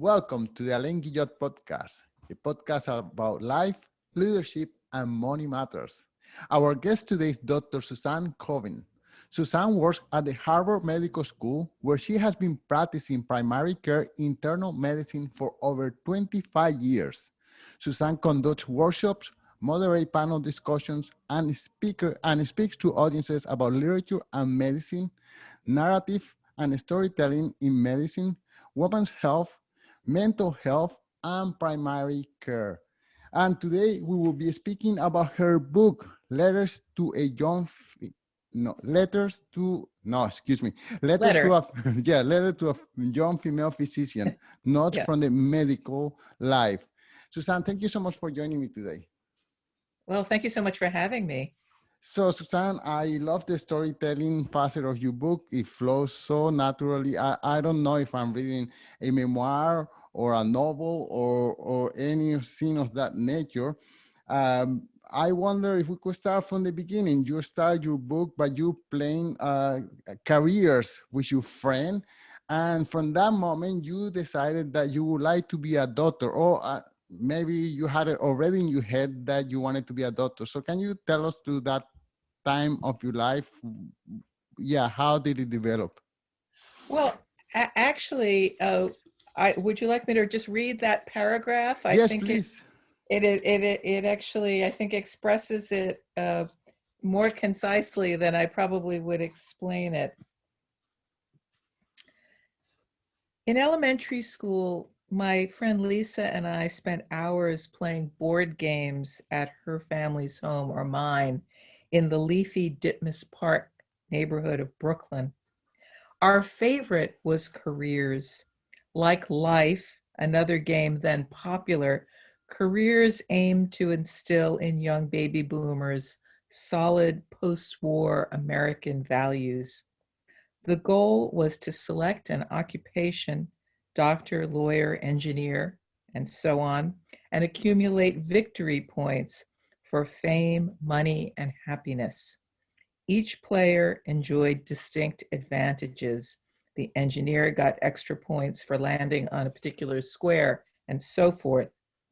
Welcome to the Alain Guillot podcast, a podcast about life, leadership, and money matters. Our guest today is Dr. Suzanne Koven. Suzanne works at the Harvard Medical School, where she has been practicing primary care internal medicine for over 25 years. Suzanne conducts workshops, moderates panel discussions, and speaks to audiences about literature and medicine, narrative and storytelling in medicine, women's health, mental health, and primary care. And today we will be speaking about her book, Letters to a Young, no, Letters to, no, excuse me, Letter to Letter. a, yeah, Letter to a Young Female Physician, not Yeah. from the medical life. Suzanne, thank you so much for joining me today. Well, thank you so much for having me. So, Suzanne, I love the storytelling facet of your book. It flows so naturally. I don't know if I'm reading a memoir or a novel or anything of that nature. I wonder if we could start from the beginning. You start your book by you playing careers with your friend. And from that moment, you decided that you would like to be a doctor, or maybe you had it already in your head that you wanted to be a doctor. So can you tell us to that time of your life? Yeah, how did it develop? Well, actually, would you like me to just read that paragraph? I Yes, think please. it actually, I think, expresses it more concisely than I probably would explain it. In elementary school, my friend Lisa and I spent hours playing board games at her family's home or mine in the leafy Ditmas Park neighborhood of Brooklyn. Our favorite was Careers. Like Life, another game then popular, Careers aimed to instill in young baby boomers solid post-war American values. The goal was to select an occupation, doctor, lawyer, engineer, and so on, and accumulate victory points for fame, money, and happiness. Each player enjoyed distinct advantages. The engineer got extra points for landing on a particular square, and so forth,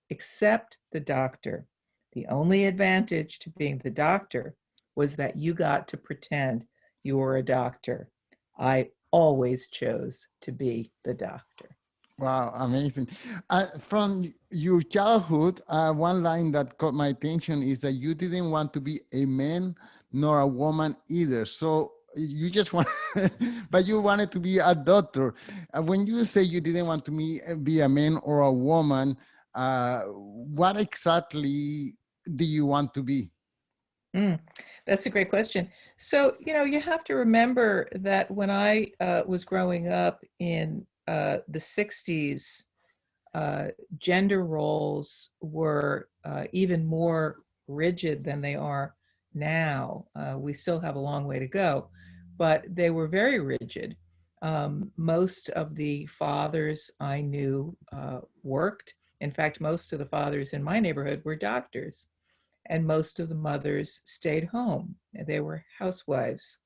except the doctor. The only advantage to being the doctor was that you got to pretend you were a doctor. I always chose to be the doctor. Wow, amazing. From your childhood, one line that caught my attention is that you didn't want to be a man nor a woman either. So you just want, but you wanted to be a doctor. When you say you didn't want to be a man or a woman, what exactly do you want to be? That's a great question. So, you have to remember that when I was growing up in the 60s, gender roles were even more rigid than they are now. We still have a long way to go, but they were very rigid. Most of the fathers I knew worked. In fact, most of the fathers in my neighborhood were doctors, and most of the mothers stayed home. They were housewives.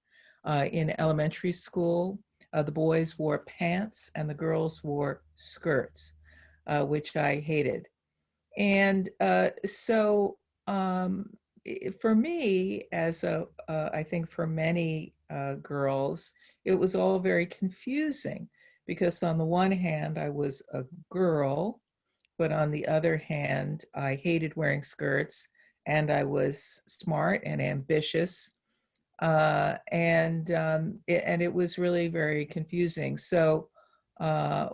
In elementary school, the boys wore pants and the girls wore skirts, which I hated. And so for me, I think for many girls, it was all very confusing because on the one hand, I was a girl, but on the other hand, I hated wearing skirts and I was smart and ambitious. And it was really very confusing. So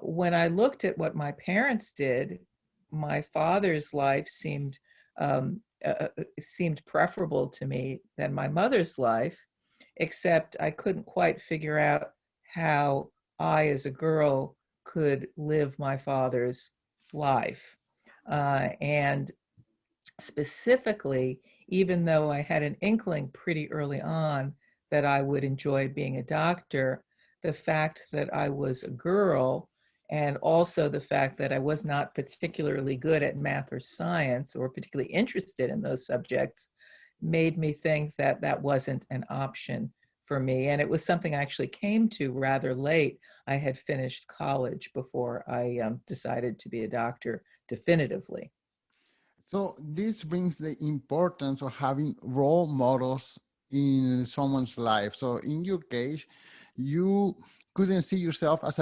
when I looked at what my parents did, my father's life seemed preferable to me than my mother's life, except I couldn't quite figure out how I, as a girl, could live my father's life. And specifically, even though I had an inkling pretty early on that I would enjoy being a doctor, the fact that I was a girl and also the fact that I was not particularly good at math or science or particularly interested in those subjects made me think that that wasn't an option for me. And it was something I actually came to rather late. I had finished college before I decided to be a doctor definitively. So this brings the importance of having role models in someone's life. So in your case, you couldn't see yourself as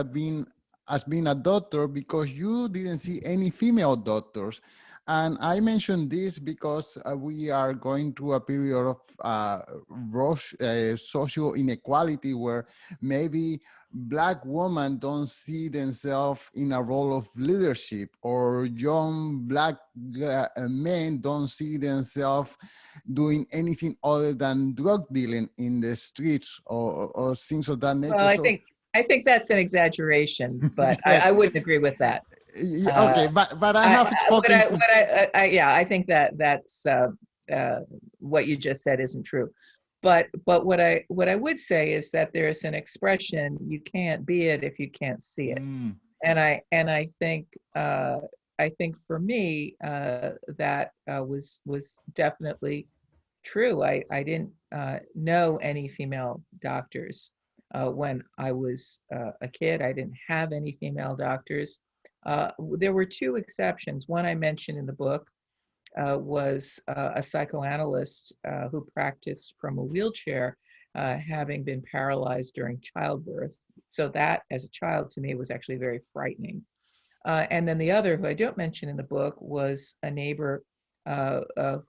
being a doctor because you didn't see any female doctors. And I mention this because we are going through a period of social inequality where maybe Black women don't see themselves in a role of leadership, or young Black men don't see themselves doing anything other than drug dealing in the streets, or things of that Well, nature. So I think that's an exaggeration, but yes, I wouldn't agree with that. okay, but I have spoken to. Yeah, I think that that's what you just said isn't true. But what I would say is that there's an expression: you can't be it if you can't see it. Mm, And I think for me that was definitely true. I didn't know any female doctors when I was a kid. I didn't have any female doctors. There were two exceptions. One I mentioned in the book was a psychoanalyst who practiced from a wheelchair, having been paralyzed during childbirth. So that, as a child, to me, was actually very frightening. And then the other, who I don't mention in the book, was a neighbor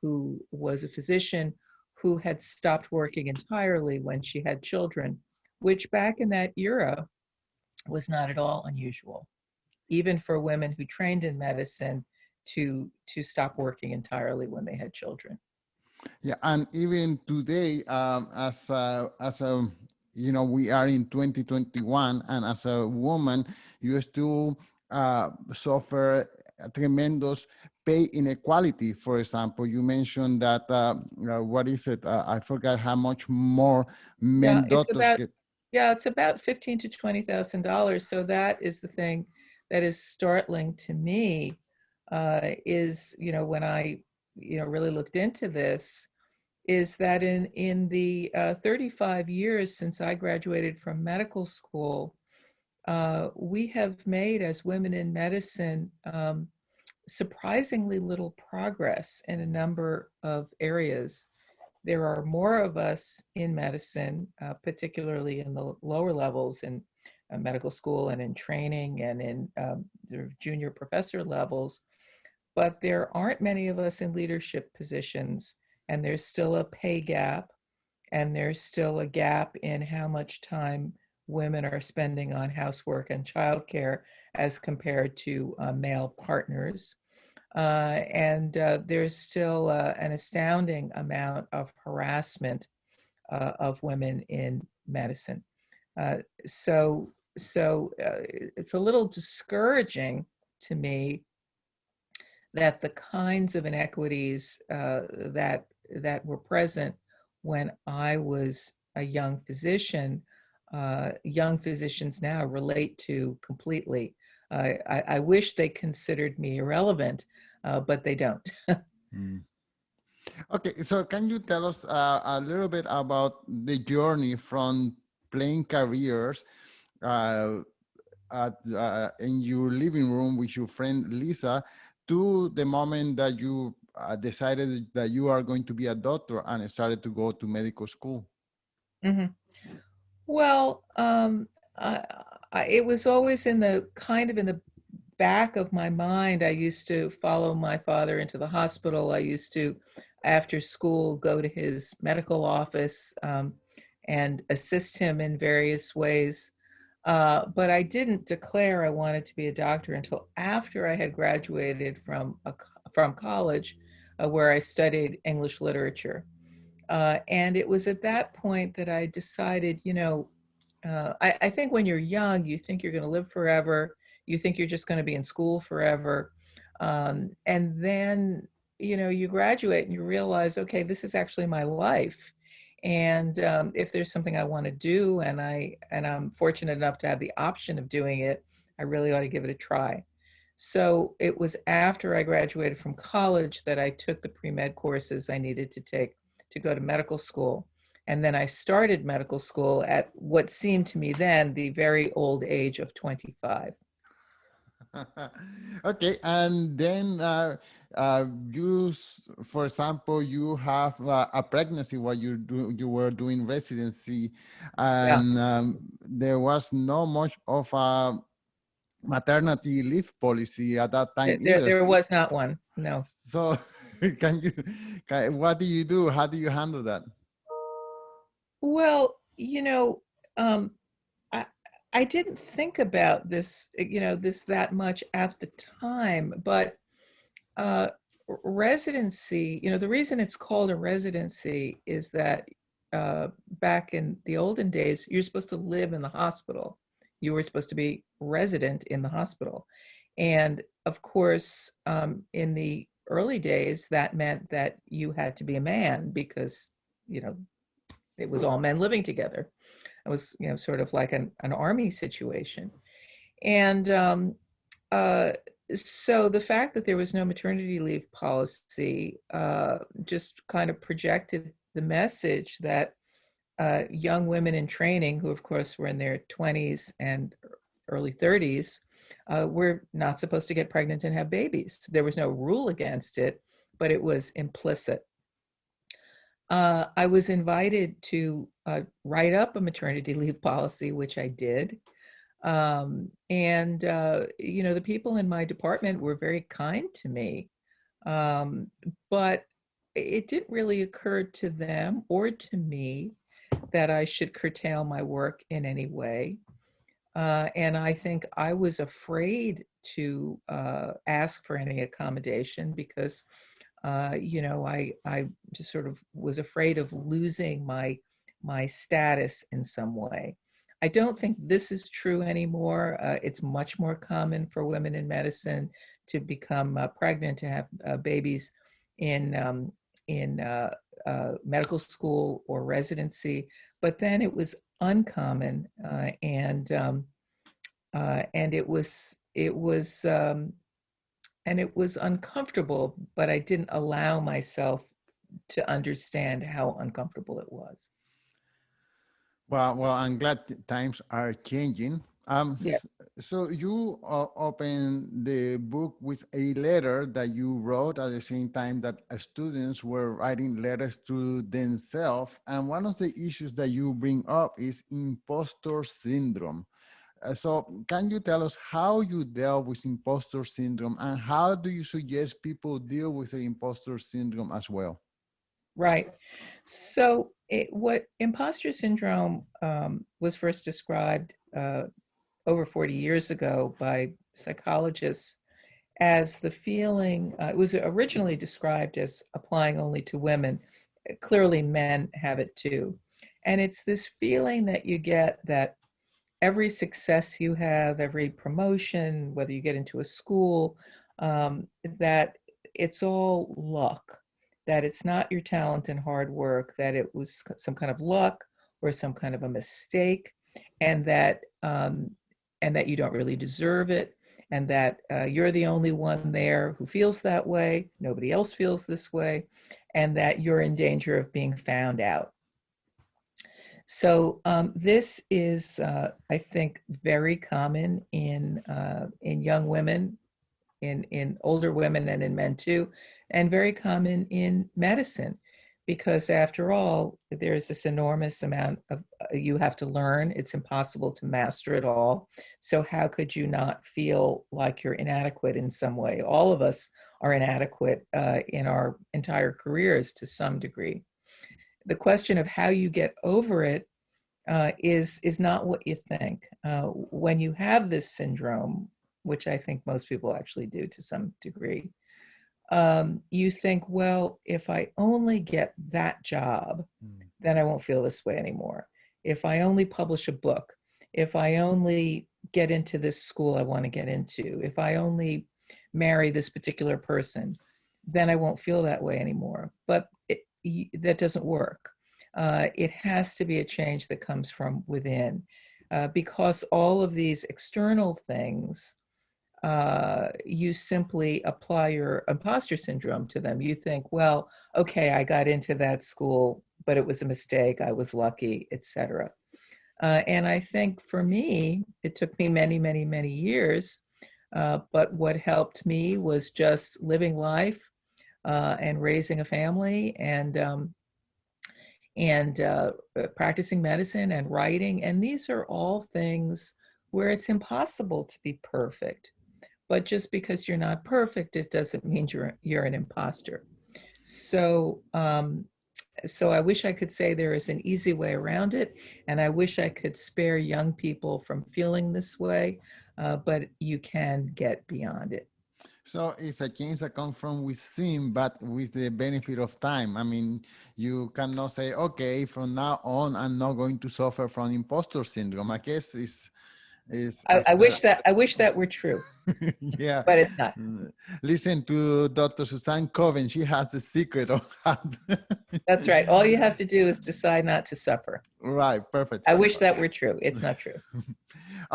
who was a physician who had stopped working entirely when she had children, which back in that era was not at all unusual, even for women who trained in medicine to stop working entirely when they had children. yeah, and even today, as a we are in 2021, and as a woman, you still suffer a tremendous pay inequality. For example, you mentioned that what is it? I forgot how much more Yeah, men doctors get. it's about $15,000 to $20,000. So that is the thing that is startling to me. Is when I really looked into this, is that in the 35 years since I graduated from medical school, we have made, as women in medicine, surprisingly little progress in a number of areas. There are more of us in medicine, particularly in the lower levels in medical school and in training and in sort of junior professor levels, but there aren't many of us in leadership positions, and there's still a pay gap, and there's still a gap in how much time women are spending on housework and childcare as compared to male partners. And there's still an astounding amount of harassment of women in medicine. Uh, so it's a little discouraging to me that the kinds of inequities that were present when I was a young physicians now relate to completely. I wish they considered me irrelevant, but they don't. Mm. Okay, so can you tell us a little bit about the journey from playing careers uh, in your living room with your friend Lisa to the moment that you decided that you are going to be a doctor and started to go to medical school? Mhm. Well, it was always in the back of my mind. I used to follow my father into the hospital. I used to, after school, go to his medical office and assist him in various ways. But I didn't declare I wanted to be a doctor until after I had graduated from college, where I studied English literature. And it was at that point that I decided, I think when you're young, you think you're going to live forever. You think you're just going to be in school forever. And then, you graduate and you realize, okay, this is actually my life. And if there's something I want to do, and I'm fortunate enough to have the option of doing it, I really ought to give it a try. So it was after I graduated from college that I took the pre-med courses I needed to take to go to medical school. And then I started medical school at what seemed to me then the very old age of 25. Okay, and then for example, you have a pregnancy while you were doing residency, Yeah, and there was not much of a maternity leave policy at that time either. there was not one. No. So, can you, what do you do? How do you handle that? Well, um, I, I didn't think about this, this that much at the time, but uh, residency, the reason it's called a residency is that back in the olden days, you're supposed to live in the hospital. You were supposed to be resident in the hospital. And of course, in the early days, that meant that you had to be a man because, you know, it was all men living together. It was, sort of like an army situation. And uh, so the fact that there was no maternity leave policy just kind of projected the message that young women in training, who of course were in their 20s and early 30s, were not supposed to get pregnant and have babies. There was no rule against it, but it was implicit. I was invited to write up a maternity leave policy, which I did. And the people in my department were very kind to me. But it didn't really occur to them or to me that I should curtail my work in any way. And I think I was afraid to ask for any accommodation because, I just sort of was afraid of losing my status in some way. I don't think this is true anymore. It's much more common for women in medicine to become pregnant, to have babies in medical school or residency. But then it was uncommon, and it was uncomfortable. But I didn't allow myself to understand how uncomfortable it was. Well, I'm glad times are changing. Yeah. So you open the book with a letter that you wrote at the same time that students were writing letters to themselves. And one of the issues that you bring up is impostor syndrome. So can you tell us how you dealt with impostor syndrome and how do you suggest people deal with the impostor syndrome as well? Right. So what imposter syndrome was first described over 40 years ago by psychologists as the feeling, it was originally described as applying only to women. Clearly, men have it too. And it's this feeling that you get that every success you have, every promotion, whether you get into a school, that it's all luck, that it's not your talent and hard work, that it was some kind of luck or some kind of a mistake, and that you don't really deserve it, and that you're the only one there who feels that way, nobody else feels this way, and that you're in danger of being found out. So this is, I think, very common in young women, in older women, and in men too, and very common in medicine, because after all, there's this enormous amount of you have to learn. It's impossible to master it all. So how could you not feel like you're inadequate in some way? All of us are inadequate in our entire careers to some degree. The question of how you get over it is not what you think. When you have this syndrome, which I think most people actually do to some degree, you think, well, if I only get that job, then I won't feel this way anymore. If I only publish a book, if I only get into this school I want to get into, if I only marry this particular person, then I won't feel that way anymore. But that doesn't work. It has to be a change that comes from within, because all of these external things, you simply apply your imposter syndrome to them. You think, well, okay, I got into that school, but it was a mistake. I was lucky, etc. And I think for me, it took me many, many, many years. But what helped me was just living life and raising a family and practicing medicine and writing. And these are all things where it's impossible to be perfect. But just because you're not perfect, it doesn't mean you're an imposter. So so I wish I could say there is an easy way around it, and I wish I could spare young people from feeling this way, but you can get beyond it. So it's a change that comes from within, but with the benefit of time. I mean, you cannot say, okay, from now on, I'm not going to suffer from imposter syndrome. I guess is I after. wish that were true, Yeah. but it's not. Listen to Dr. Suzanne Koven. She has the secret of that. That's right. All you have to do is decide not to suffer. Right, perfect. I wish that were true. It's not true.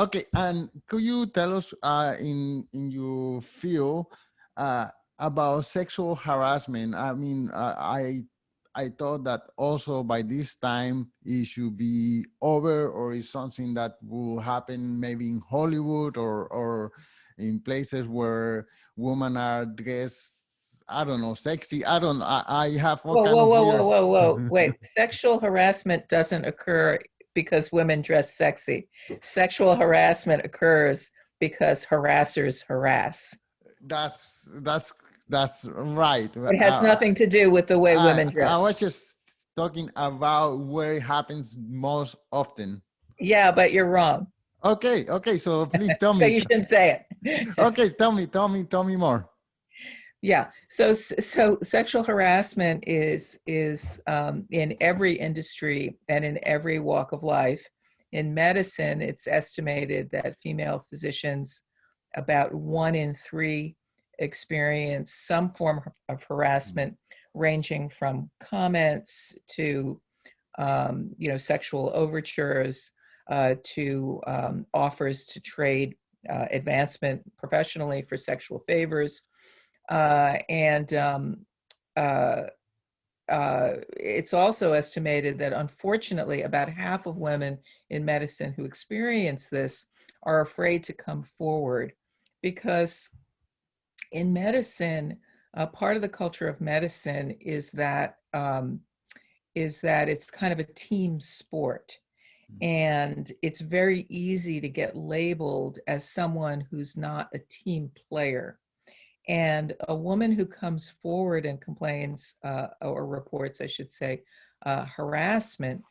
Okay, and could you tell us in your field about sexual harassment? I mean, I thought that also by this time it should be over, or is something that will happen maybe in Hollywood or in places where women are dressed, I don't know, sexy. I have all Whoa, kind whoa, of whoa, whoa, weird. whoa, whoa. Wait, sexual harassment doesn't occur because women dress sexy. Sexual harassment occurs because harassers harass. That's that's right. It has nothing to do with the way women I was dress. just talking about where it happens most often. Yeah, but you're wrong. Okay, okay. So please tell So me. you shouldn't say it. Okay, tell me more. Yeah. So sexual harassment is in every industry and in every walk of life. In medicine, it's estimated that female physicians, about 1 in 3, experience some form of harassment, ranging from comments to sexual overtures, to offers to trade advancement professionally for sexual favors. And uh, It's also estimated that unfortunately about half of women in medicine who experience this are afraid to come forward, because in medicine, part of the culture of medicine is that it's kind of a team sport. And it's very easy to get labeled as someone who's not a team player. And a woman who comes forward and complains, or reports, I should say, harassment,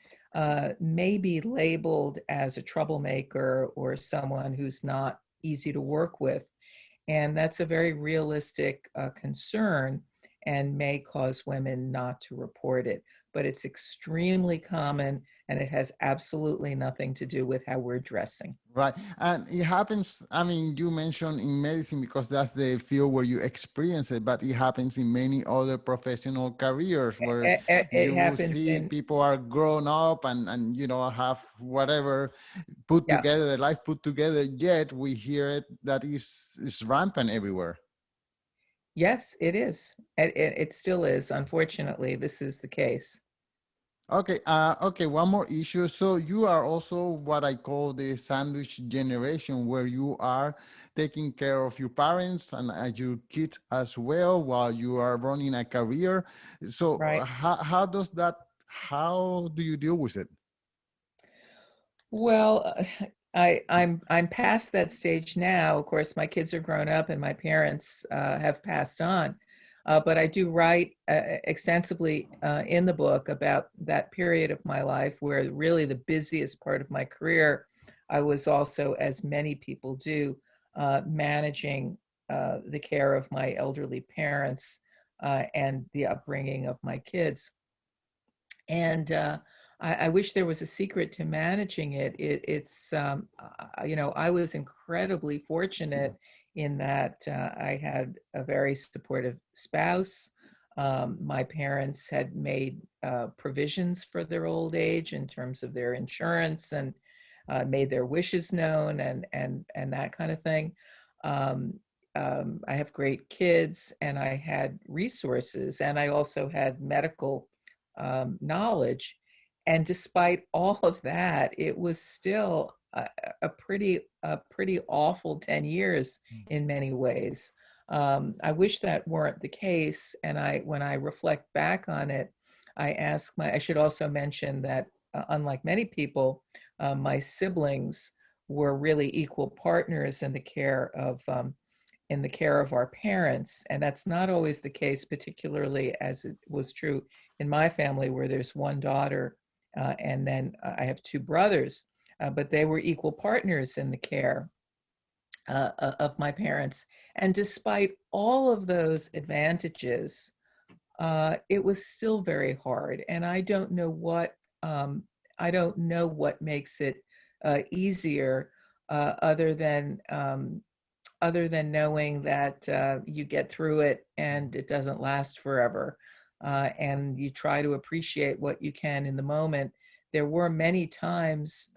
may be labeled as a troublemaker or someone who's not easy to work with. And that's a very realistic concern and may cause women not to report it. But it's extremely common, and it has absolutely nothing to do with how we're dressing. Right. And it happens, I mean, you mentioned in medicine because that's the field where you experience it, but it happens in many other professional careers where It you will happens see in, people are grown up and have whatever put yeah. together, their life put together, yet we hear it that is rampant everywhere. Yes, it is. It still is. Unfortunately, this is the case. Okay, okay, one more issue. So you are also what I call the sandwich generation, where you are taking care of your parents and your kids as well while you are running a career. So Right. how does that, how do you deal with it? Well, I'm past that stage now. Of course, my kids are grown up and my parents have passed on. But I do write extensively in the book about that period of my life where really the busiest part of my career, I was also, as many people do, managing the care of my elderly parents and the upbringing of my kids. And I wish there was a secret to managing it. I was incredibly fortunate in that I had a very supportive spouse. My parents had made provisions for their old age in terms of their insurance, and made their wishes known, and that kind of thing. Um, I have great kids, and I had resources, and I also had medical knowledge. And despite all of that, it was still a pretty awful 10 years in many ways. I wish that weren't the case. And when I reflect back on it, I should also mention that unlike many people, my siblings were really equal partners in the care of our parents. And that's not always the case, particularly as it was true in my family, where there's one daughter and then I have two brothers, but they were equal partners in the care of my parents. And despite all of those advantages, it was still very hard. And I don't know what makes it easier, other than knowing that you get through it and it doesn't last forever. And you try to appreciate what you can in the moment. There were many times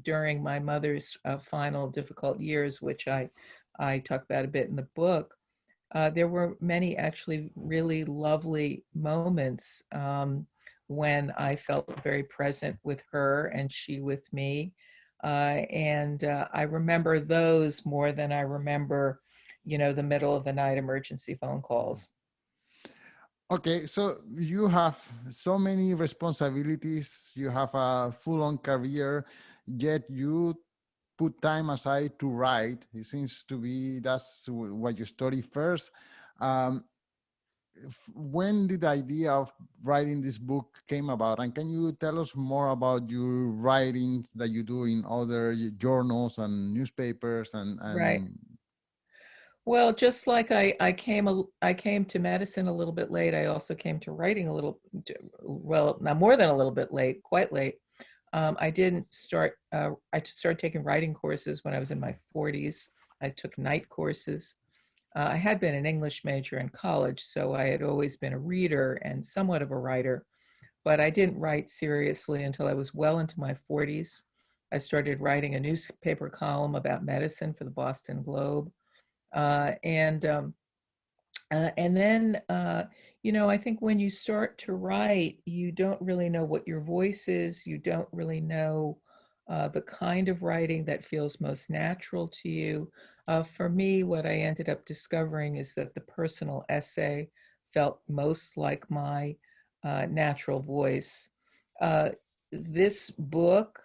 during my mother's final difficult years, which I talk about a bit in the book. There were many actually really lovely moments when I felt very present with her and she with me. And I remember those more than I remember, the middle of the night emergency phone calls. Okay, so you have so many responsibilities, you have a full-on career, yet you put time aside to write. It seems to be that's what you study first. Um, when did the idea of writing this book came about? And can you tell us more about your writings that you do in other journals and newspapers Right. and Well, just like I came to medicine a little bit late, I also came to writing well, not more than a little bit late, quite late. I didn't start, I started taking writing courses when I was in my 40s. I took night courses. I had been an English major in college, so I had always been a reader and somewhat of a writer, but I didn't write seriously until I was well into my 40s. I started writing a newspaper column about medicine for the Boston Globe. Uh, and um, and then, I think when you start to write, you don't really know what your voice is. You don't really know the kind of writing that feels most natural to you. For me, what I ended up discovering is that the personal essay felt most like my natural voice. Uh, this book,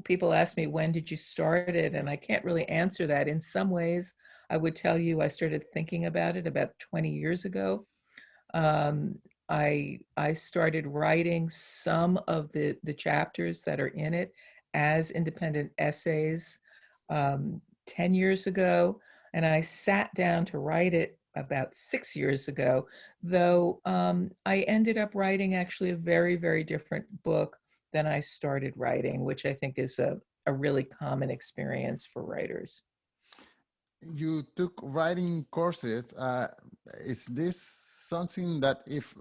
people ask me, when did you start it? And I can't really answer that. In some ways, I would tell you I started thinking about it about 20 years ago. Um, I started writing some of the chapters that are in it as independent essays 10 years ago, and I sat down to write it about 6 years ago, though I ended up writing actually a very, very different book than I started writing, which I think is a really common experience for writers. you took writing courses. Is this something that if,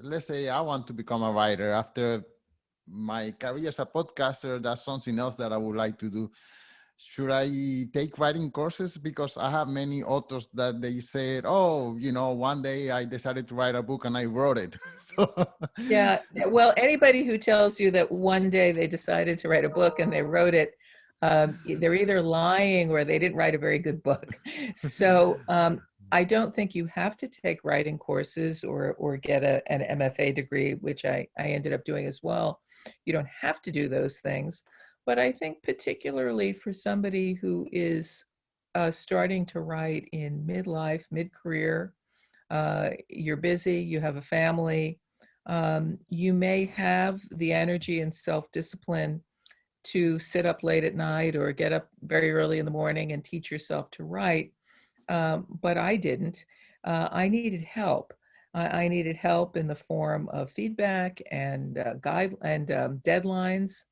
let's say, I want to become a writer after my career as a podcaster, that's something else that I would like to do. Should I take writing courses? Because I have many authors that they said, oh, one day I decided to write a book and I wrote it. So, Yeah, well, anybody who tells you that one day they decided to write a book and they wrote it, they're either lying or they didn't write a very good book. So I don't think you have to take writing courses or get an MFA degree, which I ended up doing as well. You don't have to do those things. But I think particularly for somebody who is starting to write in midlife, mid-career, you're busy, you have a family, you may have the energy and self-discipline to sit up late at night or get up very early in the morning and teach yourself to write. But I didn't. I needed help. I needed help in the form of feedback and guide and deadlines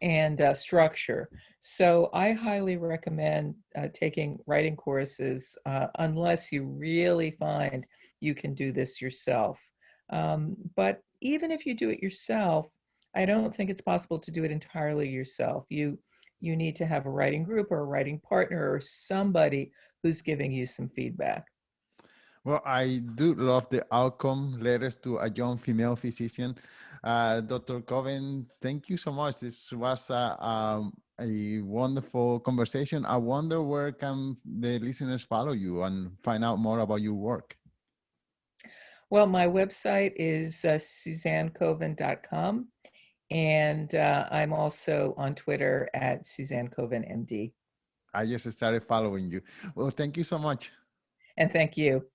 and structure. So I highly recommend taking writing courses unless you really find you can do this yourself. But even if you do it yourself, I don't think it's possible to do it entirely yourself. You need to have a writing group or a writing partner or somebody who's giving you some feedback. Well, I do love the outcome letters to a young female physician. Dr. Koven, thank you so much. This was a wonderful conversation. I wonder where can the listeners follow you and find out more about your work? Well, my website is suzannekoven.com. And I'm also on Twitter at Suzanne Koven, MD. I just started following you. Well, thank you so much. And thank you.